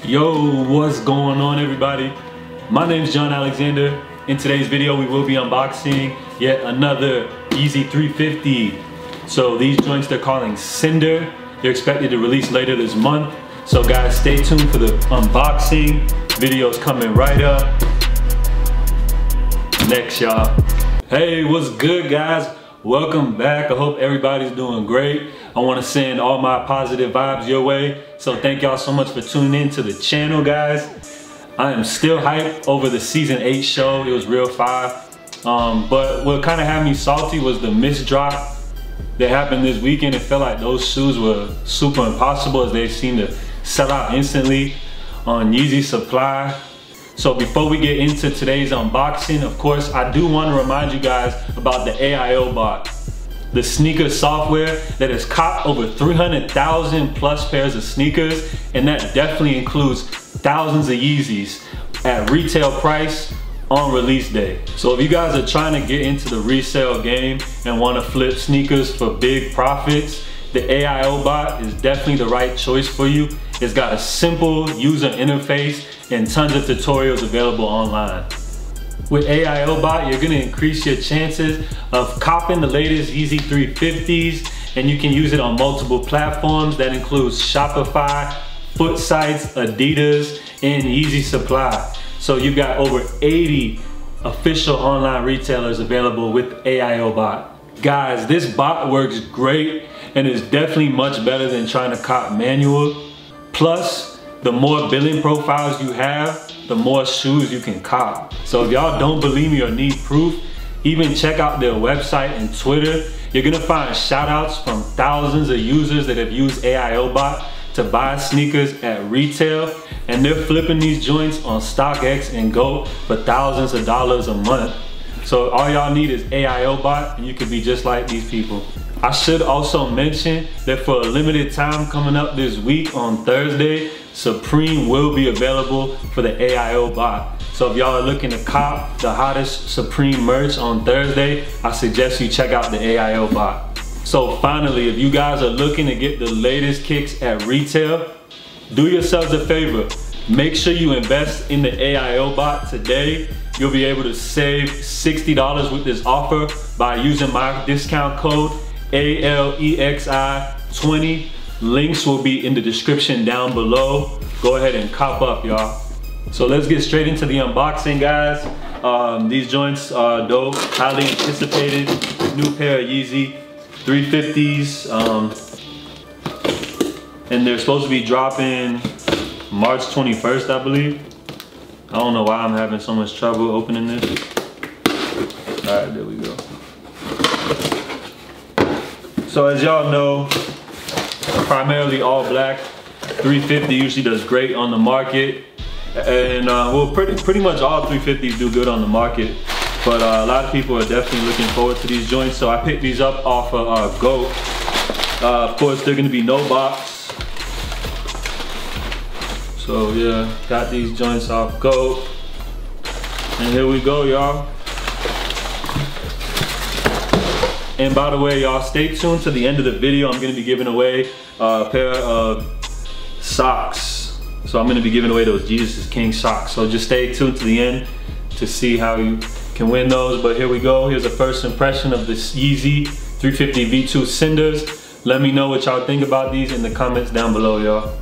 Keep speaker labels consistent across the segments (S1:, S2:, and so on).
S1: Yo, what's going on everybody? My name is John Alexander. In today's video we will be unboxing yet another Yeezy 350. So these joints they're calling Cinder. They're expected to release later this month. So guys, stay tuned for the unboxing. Videos coming right up. Next y'all. Hey, what's good guys? Welcome back. I hope everybody's doing great. I want to send all my positive vibes your way. So thank y'all so much for tuning in to the channel, guys. I am still hyped over the season 8 show. It was real fire. But what kind of had me salty was the missed drop that happened this weekend. It felt like those shoes were super impossible as they seemed to sell out instantly on Yeezy supply. So before we get into today's unboxing, of course, I do want to remind you guys about the AIO Bot, the sneaker software that has copped over 300,000 plus pairs of sneakers, and that definitely includes thousands of Yeezys at retail price on release day. So if you guys are trying to get into the resale game and want to flip sneakers for big profits, the AIO Bot is definitely the right choice for you. It's got a simple user interface and tons of tutorials available online. With AIO Bot, you're gonna increase your chances of copping the latest Yeezy 350s, and you can use it on multiple platforms. That includes Shopify, Foot Sites, Adidas, and Yeezy Supply. So you've got over 80 official online retailers available with AIO Bot. Guys, this bot works great and is definitely much better than trying to cop manual. Plus, the more billing profiles you have, the more shoes you can cop. So if y'all don't believe me or need proof, even check out their website and Twitter. You're gonna find shout outs from thousands of users that have used AIO Bot to buy sneakers at retail, and they're flipping these joints on StockX and GOAT for thousands of dollars a month. So all y'all need is AIO Bot and you can be just like these people. I should also mention that for a limited time coming up this week on Thursday, Supreme will be available for the AIO Bot. So if y'all are looking to cop the hottest Supreme merch on Thursday, I suggest you check out the AIO Bot. So finally, if you guys are looking to get the latest kicks at retail, do yourselves a favor. Make sure you invest in the AIO Bot today. You'll be able to save $60 with this offer by using my discount code ALEXI20. Links will be in the description down below. Go ahead and cop up, y'all. So let's get straight into the unboxing, guys. These joints are dope, highly anticipated. New pair of Yeezy 350s. And they're supposed to be dropping March 21st, I believe. I don't know why I'm having so much trouble opening this. All right, there we go. So as y'all know, primarily all black. 350 usually does great on the market. And well, pretty much all 350s do good on the market. But a lot of people are definitely looking forward to these joints. So I picked these up off of GOAT. Of course, they're gonna be no box. So yeah, got these joints off GOAT. And here we go, y'all. And by the way, y'all, stay tuned to the end of the video. I'm gonna be giving away a pair of socks. So I'm gonna be giving away those Jesus is King socks. So just stay tuned to the end to see how you can win those. But here we go. Here's a first impression of this Yeezy 350 V2 Cinders. Let me know what y'all think about these in the comments down below, y'all.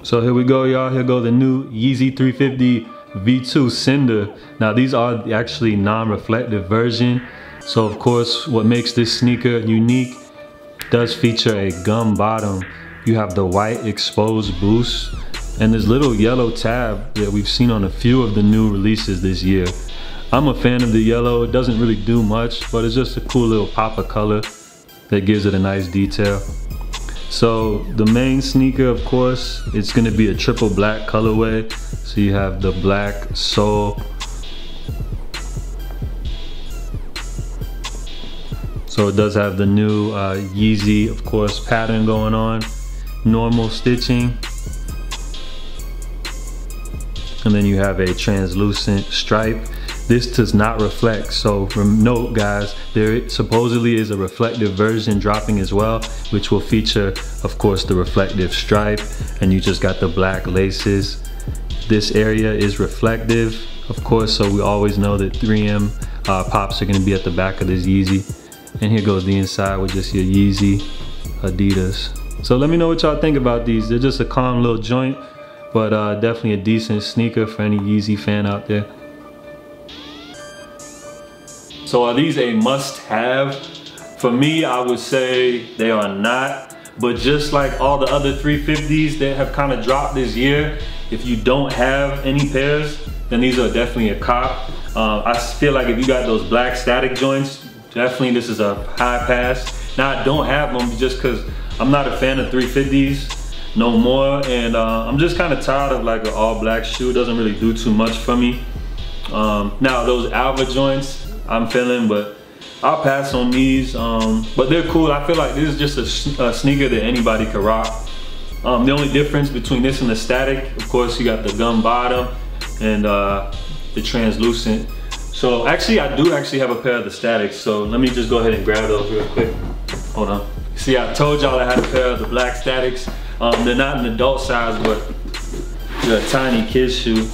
S1: So here we go, y'all. Here go the new Yeezy 350 V2 Cinder. Now these are actually non-reflective version. So of course, what makes this sneaker unique does feature a gum bottom. You have the white exposed boost and this little yellow tab that we've seen on a few of the new releases this year. I'm a fan of the yellow. It doesn't really do much, but it's just a cool little pop of color that gives it a nice detail. So the main sneaker, of course, it's gonna be a triple black colorway. So you have the black sole. So it does have the new Yeezy, of course, pattern going on. Normal stitching. And then you have a translucent stripe. This does not reflect, so note guys, there supposedly is a reflective version dropping as well, which will feature, of course, the reflective stripe, and you just got the black laces. This area is reflective, of course, so we always know that 3M pops are gonna be at the back of this Yeezy. And here goes the inside with just your Yeezy Adidas. So let me know what y'all think about these. They're just a calm little joint, but definitely a decent sneaker for any Yeezy fan out there. So are these a must-have? For me, I would say they are not. But just like all the other 350s that have kind of dropped this year, if you don't have any pairs, then these are definitely a cop. I feel like if you got those black static joints, definitely this is a high pass. Now I don't have them just because I'm not a fan of 350s no more, and I'm just kind of tired of like an all black shoe. It doesn't really do too much for me. Now those Alva joints, I'm feeling, but I'll pass on these. But they're cool. I feel like this is just a sneaker that anybody could rock. The only difference between this and the static, of course, you got the gum bottom and the translucent. So actually, I do actually have a pair of the statics. So let me just go ahead and grab those real quick. Hold on. See, I told y'all I had a pair of the black statics. They're not an adult size, but they're a tiny kid's shoe.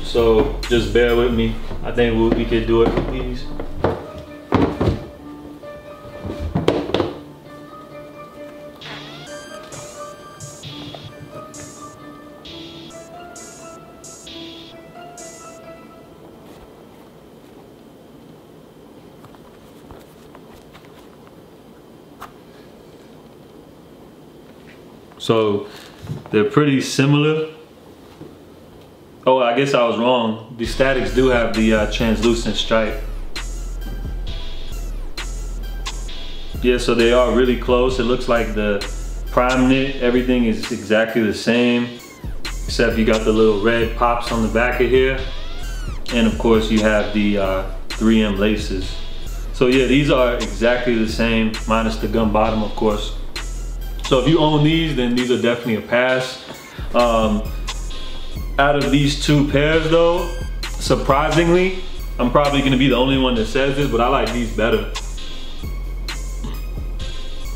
S1: So just bear with me. I think we could do it with these. So they're pretty similar. Oh, I guess I was wrong. The statics do have the translucent stripe. Yeah, so they are really close. It looks like the prime knit, everything is exactly the same, except you got the little red pops on the back of here. And of course you have the 3M laces. So yeah, these are exactly the same, minus the gum bottom, of course. So if you own these, then these are definitely a pass. Out of these two pairs though, surprisingly, I'm probably gonna be the only one that says this, but I like these better.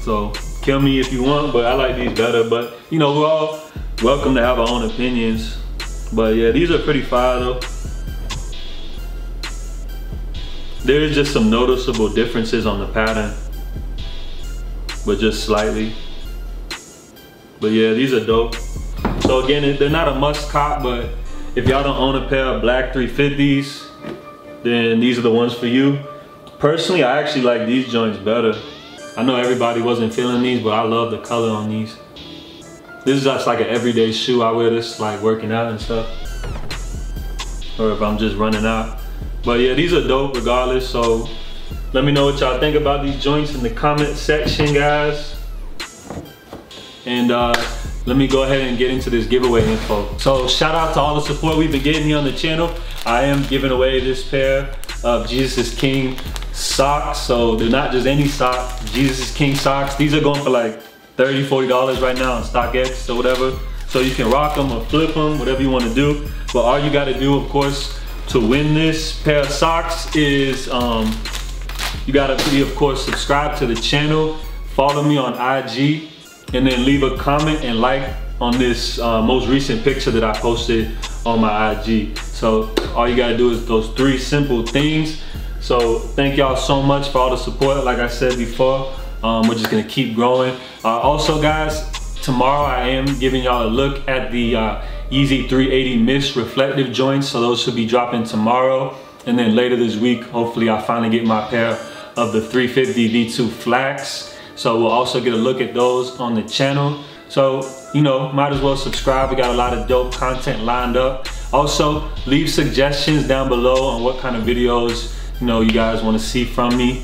S1: So kill me if you want, but I like these better. But you know, we're all welcome to have our own opinions. But yeah, these are pretty fire though. There is just some noticeable differences on the pattern, but just slightly. But yeah, these are dope. So again, they're not a must cop, but if y'all don't own a pair of black 350s, then these are the ones for you. Personally, I actually like these joints better. I know everybody wasn't feeling these, but I love the color on these. This is just like an everyday shoe. I wear this like working out and stuff, or if I'm just running out. But yeah, these are dope regardless. So let me know what y'all think about these joints in the comment section, guys. And let me go ahead and get into this giveaway info. So shout out to all the support we've been getting here on the channel. I am giving away this pair of Jesus is King socks. So they're not just any sock, Jesus is King socks. These are going for like $30, $40 right now on StockX or whatever. So you can rock them or flip them, whatever you want to do. But all you got to do, of course, to win this pair of socks is you got to be, of course, subscribe to the channel, follow me on IG, and then leave a comment and like on this most recent picture that I posted on my IG. So all you gotta do is those 3 simple things. So thank y'all so much for all the support. Like I said before, we're just gonna keep growing. Also guys, tomorrow I am giving y'all a look at the Yeezy 380 Mist reflective joints. So those should be dropping tomorrow. And then later this week, hopefully I finally get my pair of the 350 V2 Flax. So we'll also get a look at those on the channel. So, you know, might as well subscribe. We got a lot of dope content lined up. Also, leave suggestions down below on what kind of videos, you know, you guys want to see from me.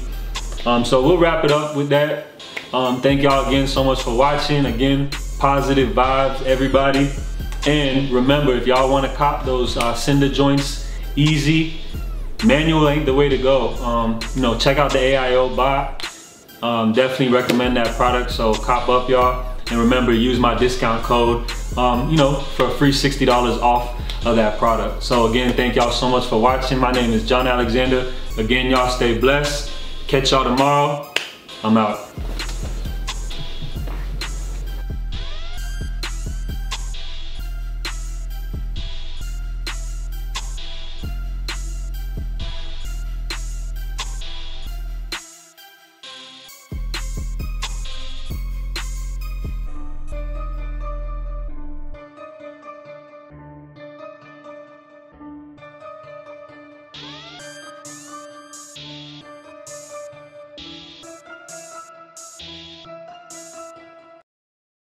S1: So we'll wrap it up with that. Thank y'all again so much for watching. Again, positive vibes, everybody. And remember, if y'all want to cop those Cinder joints easy, manual ain't the way to go. You know, check out the AIO Bot. Definitely recommend that product, so cop up, y'all. And remember, use my discount code, you know, for a free $60 off of that product. So again, thank y'all so much for watching. My name is John Alexander. Again, y'all stay blessed. Catch y'all tomorrow. I'm out.